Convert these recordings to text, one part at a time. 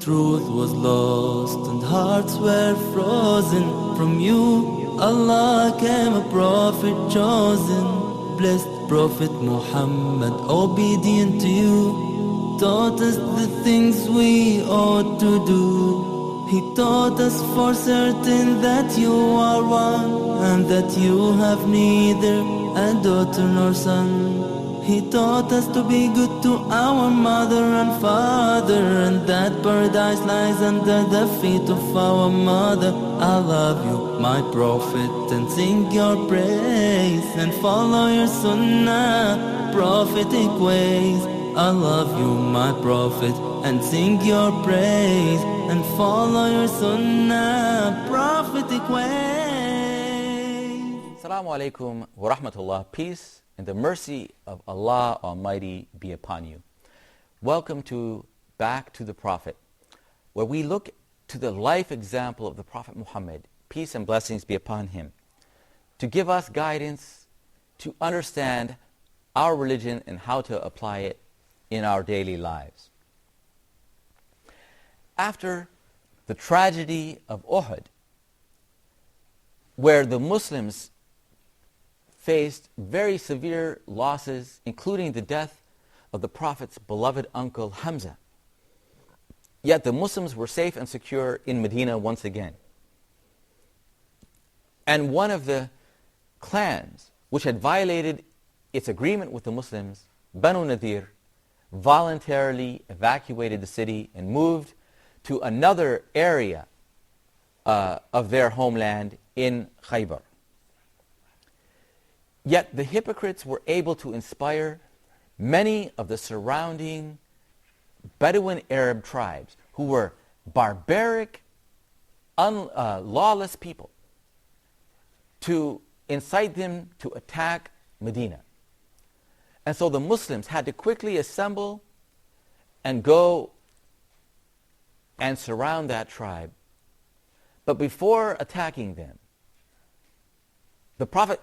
truth was lost and hearts were frozen. From you, Allah, came a prophet chosen. Blessed Prophet Muhammad, obedient to you, taught us the things we ought to do. He taught us for certain that you are one, and that you have neither a daughter nor son. He taught us to be good to our mother and father, and that paradise lies under the feet of our mother. I love you, my prophet, and sing your praise, and follow your sunnah, prophetic ways. I love you, my prophet, and sing your praise, and follow your sunnah, prophetic ways. Assalamu alaikum wa rahmatullah. Peace and the mercy of Allah Almighty be upon you. Welcome to Back to the Prophet, where we look to the life example of the Prophet Muhammad, peace and blessings be upon him, to give us guidance to understand our religion and how to apply it in our daily lives. After the tragedy of Uhud, where the Muslims faced very severe losses, including the death of the Prophet's beloved uncle Hamza, yet the Muslims were safe and secure in Medina once again. And one of the clans which had violated its agreement with the Muslims, Banu Nadir, voluntarily evacuated the city and moved to another area of their homeland in Khaybar. Yet the hypocrites were able to inspire many of the surrounding Bedouin Arab tribes, who were barbaric, lawless people, to incite them to attack Medina. And so the Muslims had to quickly assemble and go and surround that tribe. But before attacking them, the Prophet,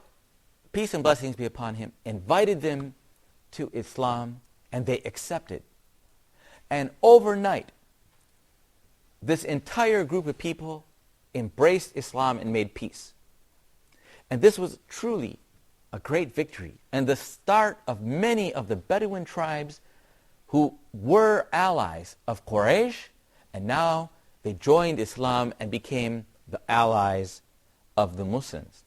peace and blessings be upon him, invited them to Islam, and they accepted. And overnight, this entire group of people embraced Islam and made peace. And this was truly a great victory, and the start of many of the Bedouin tribes who were allies of Quraysh, and now they joined Islam and became the allies of the Muslims.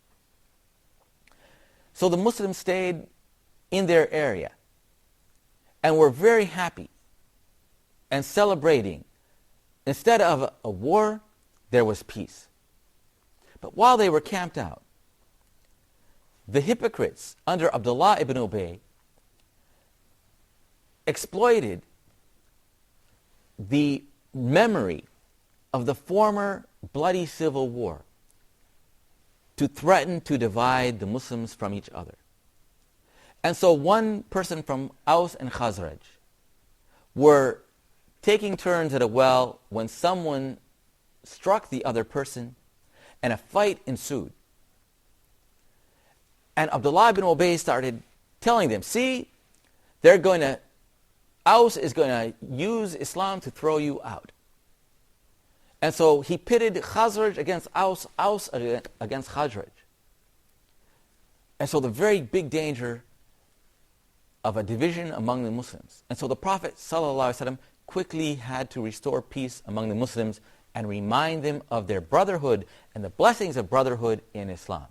So the Muslims stayed in their area and were very happy and celebrating. Instead of a war, there was peace. But while they were camped out, the hypocrites under Abdullah ibn Ubay exploited the memory of the former bloody civil war to threaten to divide the Muslims from each other. And so one person from Aus and Khazraj were taking turns at a well when someone struck the other person, and a fight ensued. And Abdullah ibn Ubay started telling them, see, Aus is going to use Islam to throw you out. And so he pitted Khazraj against Aus, Aus against Khazraj. And so the very big danger of a division among the Muslims. And so the Prophet ﷺ quickly had to restore peace among the Muslims and remind them of their brotherhood and the blessings of brotherhood in Islam.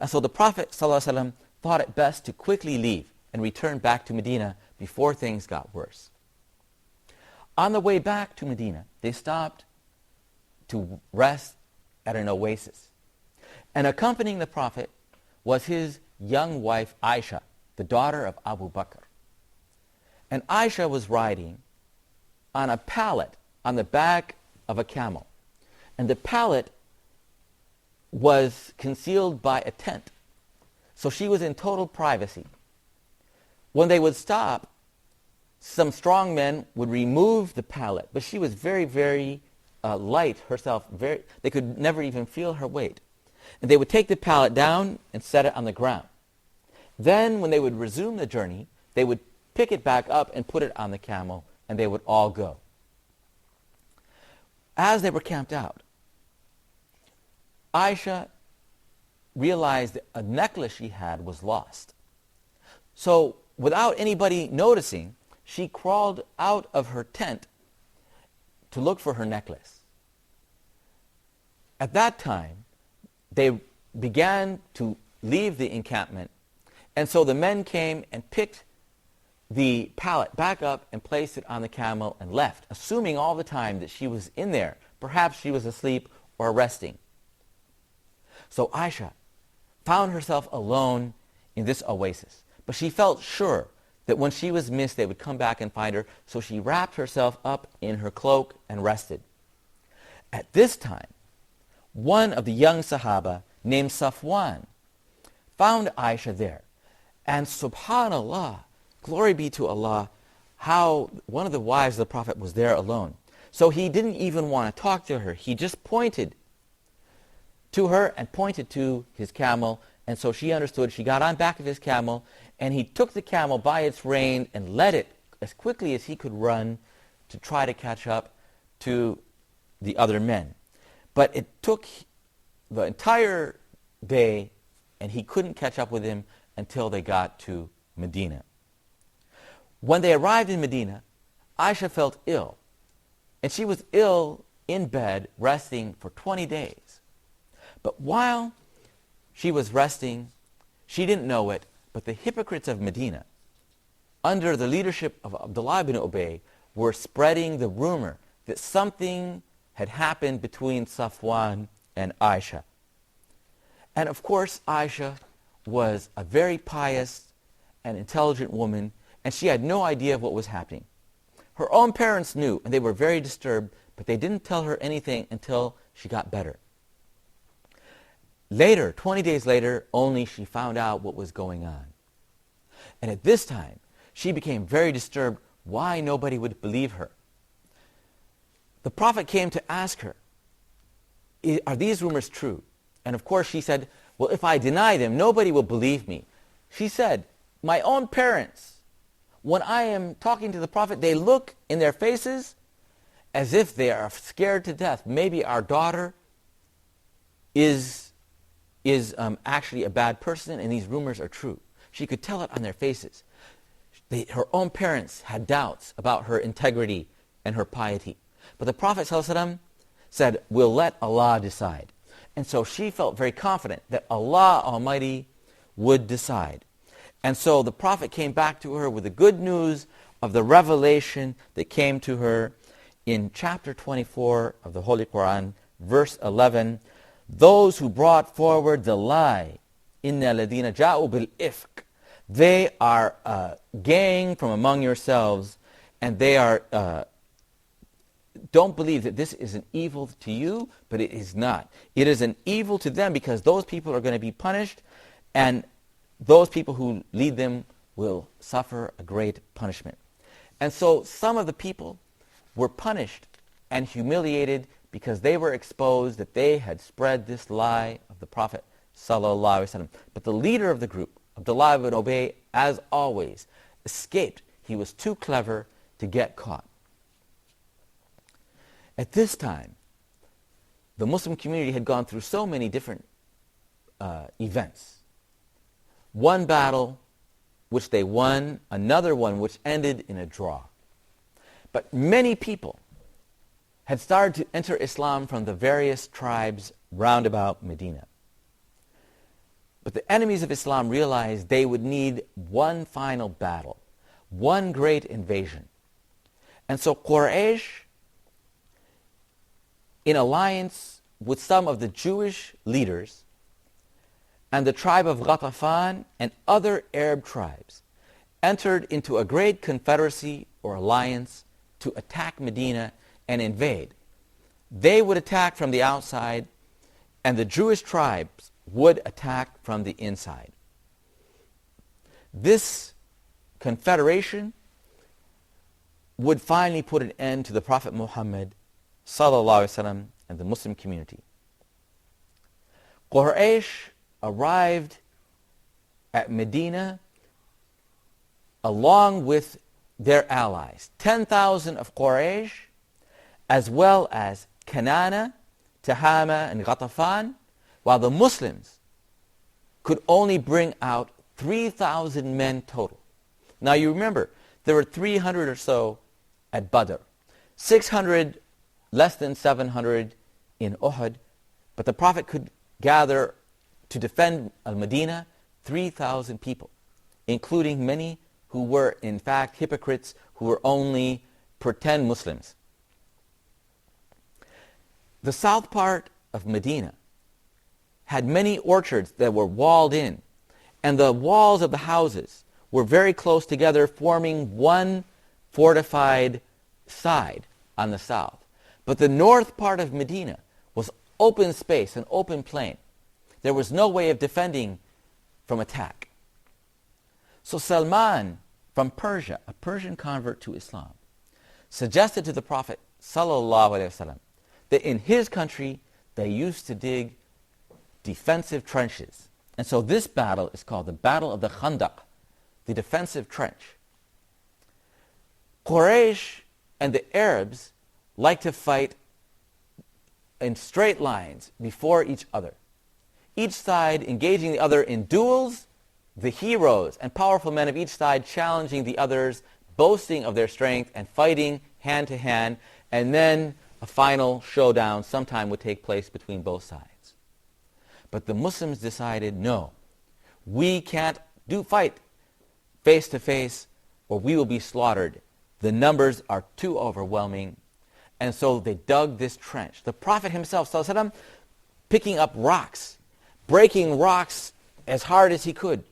And so the Prophet ﷺ thought it best to quickly leave and return back to Medina before things got worse. On the way back to Medina, they stopped to rest at an oasis. And accompanying the Prophet was his young wife Aisha, the daughter of Abu Bakr. And Aisha was riding on a pallet on the back of a camel. And the pallet was concealed by a tent. So she was in total privacy. When they would stop, some strong men would remove the pallet, but she was very, very light herself. They could never even feel her weight. And they would take the pallet down and set it on the ground. Then when they would resume the journey, they would pick it back up and put it on the camel, and they would all go. as they were camped out, Aisha realized that a necklace she had was lost. So without anybody noticing, she crawled out of her tent to look for her necklace. At that time, they began to leave the encampment, and so the men came and picked the pallet back up and placed it on the camel and left, assuming all the time that she was in there. Perhaps she was asleep or resting. So Aisha found herself alone in this oasis. But she felt sure that when she was missed, they would come back and find her. So she wrapped herself up in her cloak and rested. At this time, one of the young Sahaba named Safwan found Aisha there. And subhanallah, glory be to Allah, how one of the wives of the Prophet was there alone. So he didn't even want to talk to her. He just pointed to her and pointed to his camel. And so she understood. She got on back of his camel, and he took the camel by its rein and led it as quickly as he could run to try to catch up to the other men. But it took the entire day, and he couldn't catch up with him until they got to Medina. When they arrived in Medina, Aisha felt ill, and she was ill in bed, resting for 20 days. But while she was resting, she didn't know it, but the hypocrites of Medina, under the leadership of Abdullah ibn Ubay, were spreading the rumor that something had happened between Safwan and Aisha. And of course, Aisha was a very pious and intelligent woman, and she had no idea of what was happening. Her own parents knew, and they were very disturbed, but they didn't tell her anything until she got better. Later, 20 days later, only she found out what was going on. And at this time, she became very disturbed why nobody would believe her. The Prophet came to ask her, are these rumors true? And of course she said, well, if I deny them, nobody will believe me. She said, my own parents, when I am talking to the Prophet, they look in their faces as if they are scared to death. Maybe our daughter is actually a bad person, and these rumors are true. She could tell it on their faces. Her own parents had doubts about her integrity and her piety. But the Prophet ﷺ said, we'll let Allah decide. And so she felt very confident that Allah Almighty would decide. And so the Prophet came back to her with the good news of the revelation that came to her in chapter 24 of the Holy Quran, verse 11. Those who brought forward the lie, inna ladina ja'u bil ifk, they are a gang from among yourselves, and they are don't believe that this is an evil to you, but it is not. It is an evil to them because those people are going to be punished, and those people who lead them will suffer a great punishment. And so some of the people were punished and humiliated because they were exposed that they had spread this lie of the Prophet ﷺ. But the leader of the group, Abdullah ibn Ubay, as always, escaped. He was too clever to get caught. At this time, the Muslim community had gone through so many different events. One battle which they won, another one which ended in a draw. But many people had started to enter Islam from the various tribes round about Medina. But the enemies of Islam realized they would need one final battle, one great invasion. And so Quraysh, in alliance with some of the Jewish leaders and the tribe of Ghatafan and other Arab tribes, entered into a great confederacy or alliance to attack Medina and invade. They would attack from the outside, and the Jewish tribes would attack from the inside. This confederation would finally put an end to the Prophet Muhammad ﷺ and the Muslim community. Quraysh arrived at Medina along with their allies, 10,000 of Quraysh, as well as Kanana, Tahama, and Ghatafan, while the Muslims could only bring out 3,000 men total. Now you remember, there were 300 or so at Badr, 600, less than 700 in Uhud, but the Prophet could gather to defend Al-Madinah 3,000 people, including many who were in fact hypocrites, who were only pretend Muslims. The south part of Medina had many orchards that were walled in, and the walls of the houses were very close together, forming one fortified side on the south. But the north part of Medina was open space, an open plain. There was no way of defending from attack. So Salman from Persia, a Persian convert to Islam, suggested to the Prophet ﷺ that in his country they used to dig defensive trenches. And so this battle is called the Battle of the Khandaq, the defensive trench. Quraysh and the Arabs like to fight in straight lines before each other, each side engaging the other in duels, the heroes and powerful men of each side challenging the others, boasting of their strength and fighting hand to hand, and then a final showdown sometime would take place between both sides. But the Muslims decided, no, we can't fight face to face or we will be slaughtered. The numbers are too overwhelming. And so they dug this trench. The Prophet himself, ﷺ, picking up rocks, breaking rocks as hard as he could,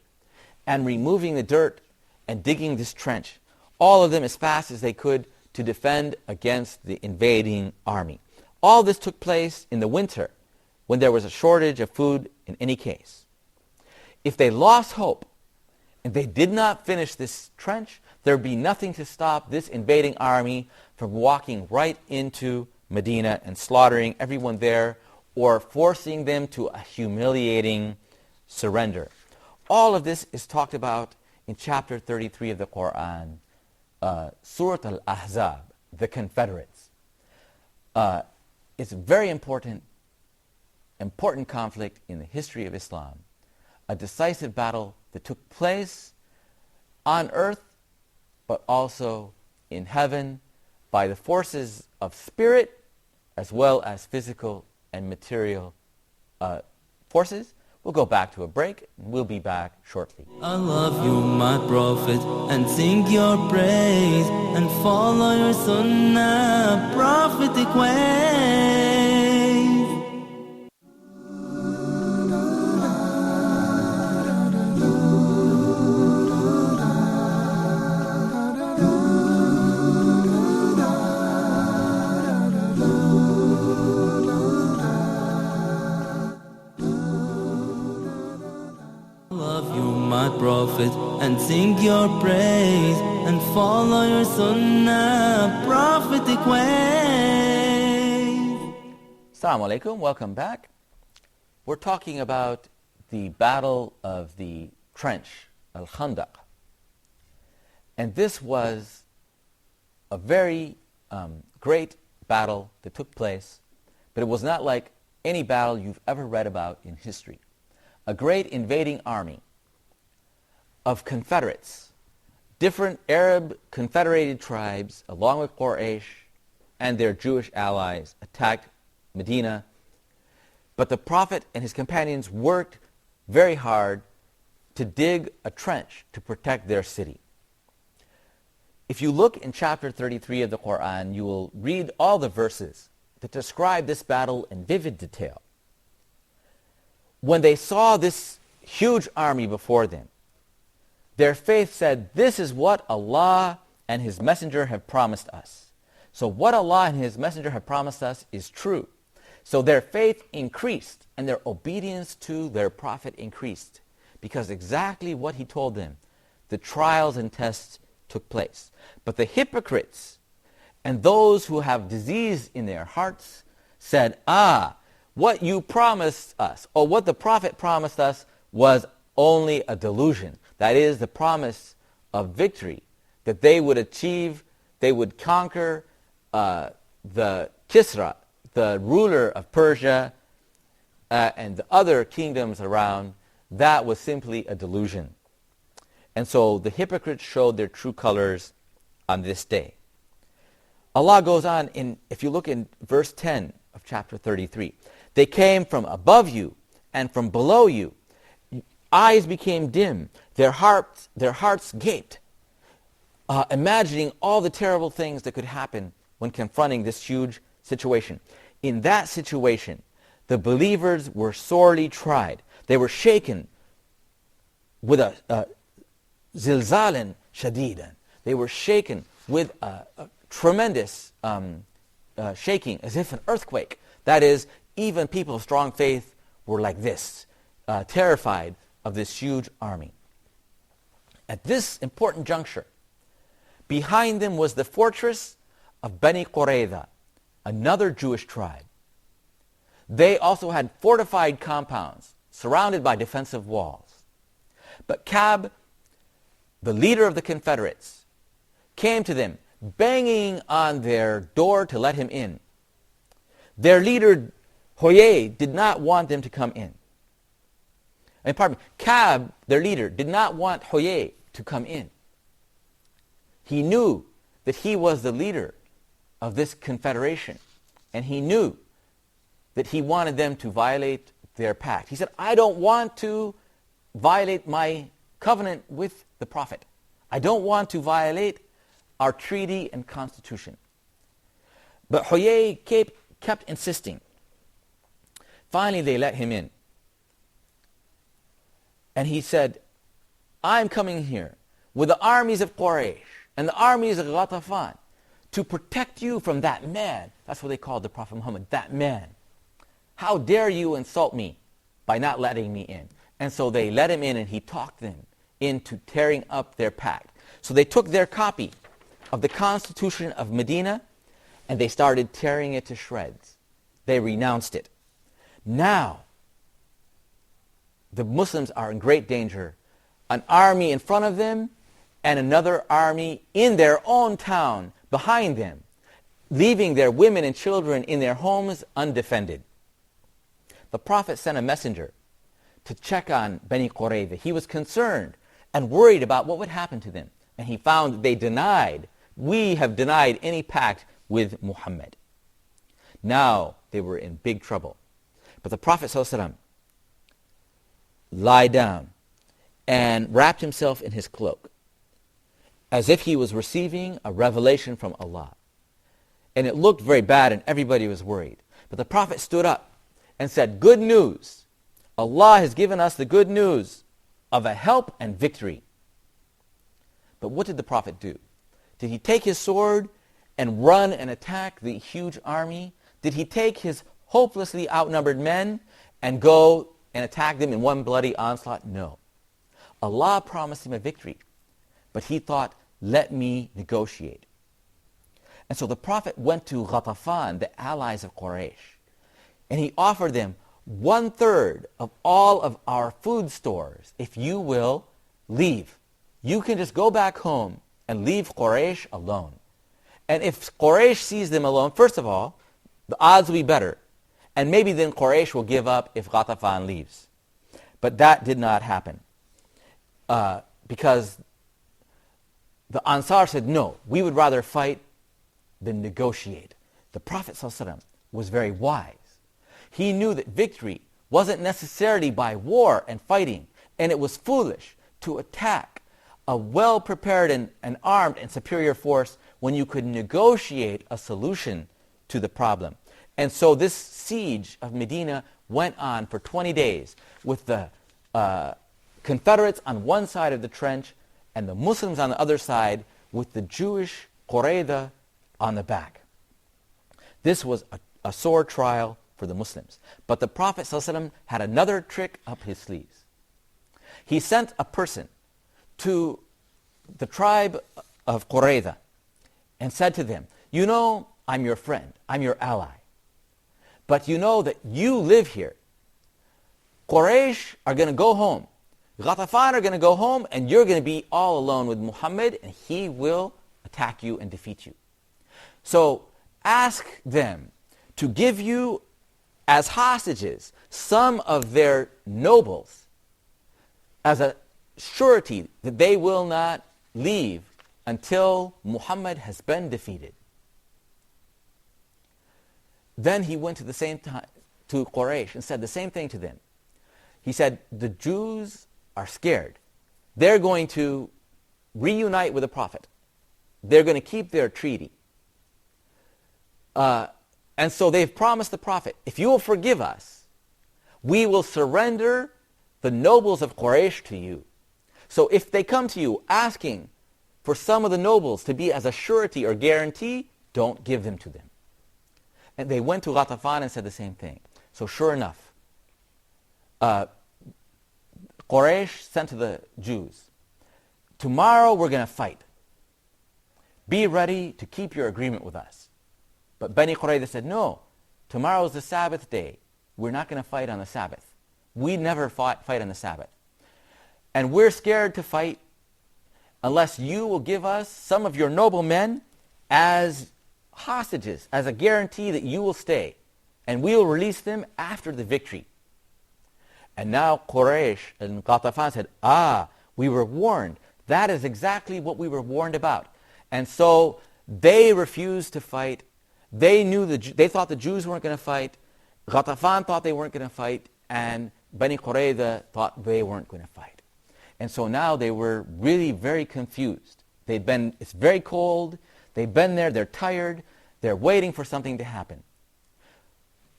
and removing the dirt and digging this trench, all of them as fast as they could to defend against the invading army. All this took place in the winter when there was a shortage of food in any case. If they lost hope and they did not finish this trench, there would be nothing to stop this invading army from walking right into Medina and slaughtering everyone there or forcing them to a humiliating surrender. All of this is talked about in chapter 33 of the Quran, Surah Al-Ahzab, the Confederates. It's a very important conflict in the history of Islam, a decisive battle that took place on earth but also in heaven by the forces of spirit as well as physical and material forces. We'll go back to a break, and we'll be back shortly. I love you, my prophet, and sing your praise, and follow your sunnah, prophetic ways. Prophet, and sing your praise, and follow your sunnah, prophetic ways. Assalamu alaikum, welcome back. We're talking about the battle of the trench, Al-Khandaq. And this was a very great battle that took place, but it was not like any battle you've ever read about in history. A great invading army of Confederates, different Arab confederated tribes, along with Quraysh and their Jewish allies, attacked Medina. But the Prophet and his companions worked very hard to dig a trench to protect their city. If you look in chapter 33 of the Quran, you will read all the verses that describe this battle in vivid detail. When they saw this huge army before them, their faith said, this is what Allah and His Messenger have promised us. So what Allah and His Messenger have promised us is true. So their faith increased and their obedience to their Prophet increased because exactly what he told them, the trials and tests took place. But the hypocrites and those who have disease in their hearts said, what you promised us, or what the Prophet promised us was only a delusion. That is the promise of victory, that they would achieve, they would conquer the Kisra, the ruler of Persia and the other kingdoms around, that was simply a delusion. And so the hypocrites showed their true colors on this day. Allah goes on, if you look in verse 10 of chapter 33, they came from above you and from below you. Eyes became dim, their hearts gaped, imagining all the terrible things that could happen when confronting this huge situation. In that situation, the believers were sorely tried. They were shaken with a zilzalan shadidan. They were shaken with a tremendous shaking, as if an earthquake. That is, even people of strong faith were like this, terrified of this huge army. At this important juncture, behind them was the fortress of Bani Qurayza, another Jewish tribe. They also had fortified compounds surrounded by defensive walls. But Ka'b, the leader of the Confederates, came to them, banging on their door to let him in. Their leader, Huyay, did not want them to come in. Ka'b, their leader, did not want Huyay to come in. He knew that he was the leader of this confederation, and he knew that he wanted them to violate their pact. He said, I don't want to violate my covenant with the Prophet. I don't want to violate our treaty and constitution. But Huyay kept insisting. Finally, they let him in. And he said, I'm coming here with the armies of Quraysh and the armies of Ghatafan to protect you from that man. That's what they called the Prophet Muhammad, that man. How dare you insult me by not letting me in? And so they let him in, and he talked them into tearing up their pact. So they took their copy of the Constitution of Medina, and they started tearing it to shreds. They renounced it. Now, the Muslims are in great danger. An army in front of them and another army in their own town behind them, leaving their women and children in their homes undefended. The Prophet sent a messenger to check on Bani Qurayza. He was concerned and worried about what would happen to them. And he found that they denied, we have denied any pact with Muhammad. Now they were in big trouble. But the Prophet ﷺ lied down and wrapped himself in his cloak as if he was receiving a revelation from Allah. And it looked very bad, and everybody was worried. But the Prophet stood up and said, good news. Allah has given us the good news of a help and victory. But what did the Prophet do? Did he take his sword and run and attack the huge army? Did he take his hopelessly outnumbered men and go and attack them in one bloody onslaught? No. Allah promised him a victory, but he thought, let me negotiate. And so the Prophet went to Ghatafan, the allies of Quraysh, and he offered them 1/3 of all of our food stores if you will leave. You can just go back home and leave Quraysh alone. And if Quraysh sees them alone, first of all, the odds will be better. And maybe then Quraysh will give up if Ghatafan leaves. But that did not happen. Because the Ansar said, no, we would rather fight than negotiate. The Prophet ﷺ was very wise. He knew that victory wasn't necessarily by war and fighting, and it was foolish to attack a well-prepared and armed and superior force when you could negotiate a solution to the problem. And so this siege of Medina went on for 20 days with the Confederates on one side of the trench and the Muslims on the other side with the Jewish Qurayza on the back. This was a sore trial for the Muslims. But the Prophet ﷺ had another trick up his sleeves. He sent a person to the tribe of Qurayza and said to them, you know, I'm your friend, I'm your ally. But you know that you live here. Quraysh are going to go home. Ghatafan are going to go home, and you're going to be all alone with Muhammad, and he will attack you and defeat you. So ask them to give you as hostages some of their nobles as a surety that they will not leave until Muhammad has been defeated. Then he went to the same time to Quraysh and said the same thing to them. He said, the Jews are scared. They're going to reunite with the Prophet. They're going to keep their treaty. And so they've promised the Prophet, if you will forgive us, we will surrender the nobles of Quraysh to you. So if they come to you asking for some of the nobles to be as a surety or guarantee, don't give them to them. And they went to Ghatafan and said the same thing. So sure enough, Quraysh sent to the Jews, tomorrow we're going to fight. Be ready to keep your agreement with us. But Bani Qurayza said, no, tomorrow is the Sabbath day. We're not going to fight on the Sabbath. We never fight on the Sabbath. And we're scared to fight unless you will give us some of your noble men as hostages, as a guarantee that you will stay. And we will release them after the victory. And now Quraysh and Ghatafan said, we were warned. That is exactly what we were warned about. And so they refused to fight. They thought the Jews weren't going to fight. Ghatafan thought they weren't going to fight. And Bani Qurayza thought they weren't going to fight. And so now they were really very confused. It's very cold. They've been there. They're tired. They're waiting for something to happen.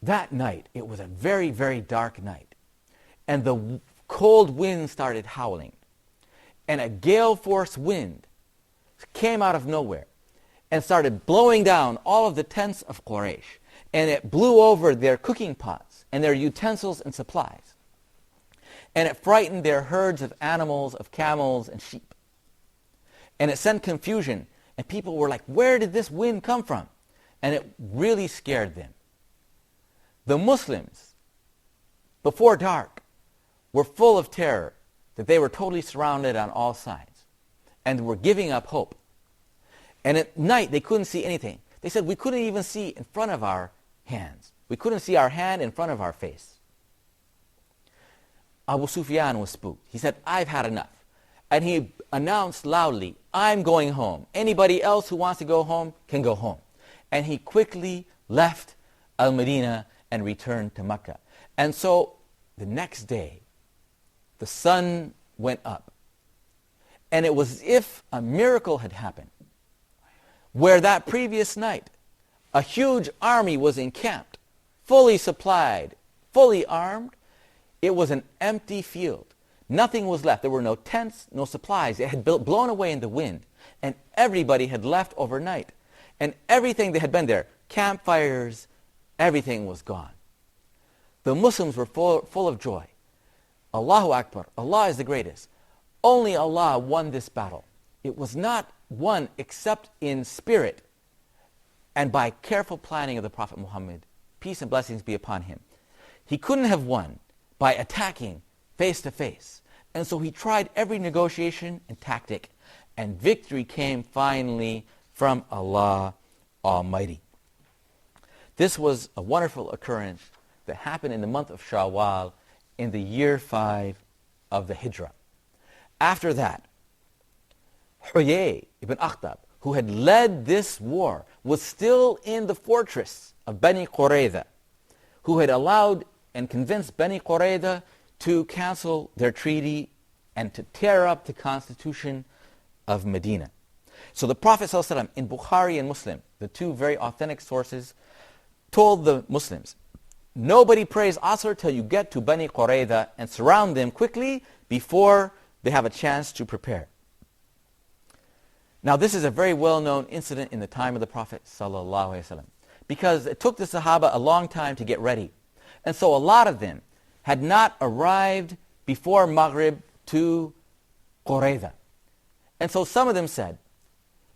That night, it was a very, very dark night. And the cold wind started howling. And a gale force wind came out of nowhere and started blowing down all of the tents of Quraysh. And it blew over their cooking pots and their utensils and supplies. And it frightened their herds of animals, of camels and sheep. And it sent confusion. And people were like, where did this wind come from? And it really scared them. The Muslims, before dark, were full of terror that they were totally surrounded on all sides and were giving up hope. And at night, they couldn't see anything. They said, we couldn't even see in front of our hands. We couldn't see our hand in front of our face. Abu Sufyan was spooked. He said, I've had enough. And he announced loudly, I'm going home. Anybody else who wants to go home can go home. And he quickly left Al-Madinah and returned to Mecca. And so the next day, the sun went up. And it was as if a miracle had happened. Where that previous night, a huge army was encamped, fully supplied, fully armed. It was an empty field. Nothing was left. There were no tents, no supplies. It had blown away in the wind. And everybody had left overnight. And everything that had been there, campfires, everything was gone. The Muslims were full of joy. Allahu Akbar, Allah is the greatest. Only Allah won this battle. It was not won except in spirit and by careful planning of the Prophet Muhammad. Peace and blessings be upon him. He couldn't have won by attacking face to face. And so he tried every negotiation and tactic. And victory came finally from Allah Almighty. This was a wonderful occurrence that happened in the month of Shawwal in the year 5 of the Hijrah. After that, Huyay ibn Akhtab, who had led this war, was still in the fortress of Bani Qurayza, who had allowed and convinced Bani Qurayza to cancel their treaty and to tear up the constitution of Medina. So the Prophet ﷺ in Bukhari and Muslim, the two very authentic sources, told the Muslims, nobody prays Asr till you get to Bani Qurayza and surround them quickly before they have a chance to prepare. Now this is a very well-known incident in the time of the Prophet ﷺ, because it took the Sahaba a long time to get ready. And so a lot of them had not arrived before Maghrib to Qurayza. And so some of them said,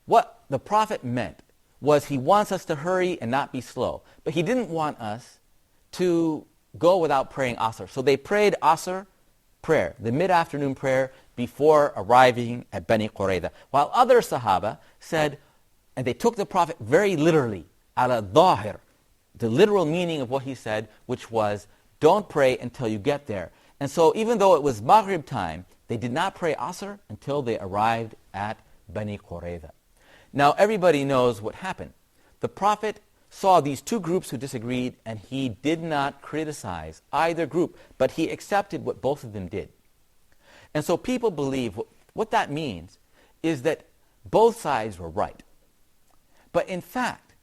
what the Prophet meant was he wants us to hurry and not be slow. But he didn't want us to go without praying Asr. So they prayed Asr prayer, the mid-afternoon prayer, before arriving at Bani Qurayza. While other Sahaba said, and they took the Prophet very literally, ala dhahir, the literal meaning of what he said, which was, don't pray until you get there. And so even though it was Maghrib time, they did not pray Asr until they arrived at Bani Qurayza. Now everybody knows what happened. The Prophet saw these two groups who disagreed, and he did not criticize either group, but he accepted what both of them did. And so people believe what that means is that both sides were right. But in fact,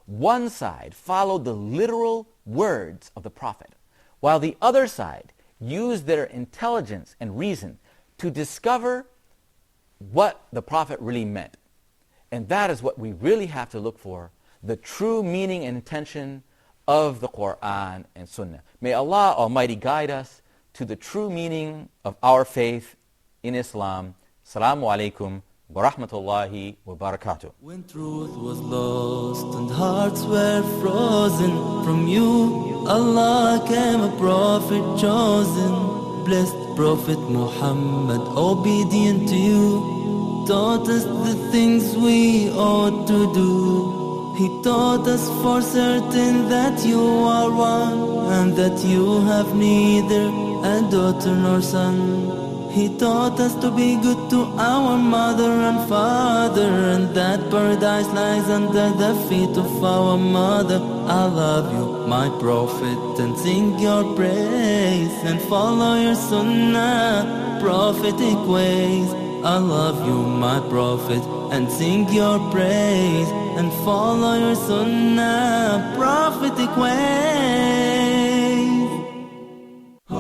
one side followed the literal words of the Prophet, while the other side used their intelligence and reason to discover what the Prophet really meant. And that is what we really have to look for, the true meaning and intention of the Quran and Sunnah. May Allah Almighty guide us to the true meaning of our faith in Islam. Assalamu alaikum wa rahmatullahi wa barakatuh. When truth was lost and hearts were frozen from you, Allah came a prophet chosen, blessed Prophet Muhammad, obedient to you, taught us the things we ought to do. He taught us for certain that you are one, and that you have neither a daughter nor son. He taught us to be good to our mother and father, and that paradise lies under the feet of our mother. I love you, my prophet, and sing your praise, and follow your sunnah, prophetic ways. I love you, my prophet, and sing your praise, and follow your sunnah, prophetic ways.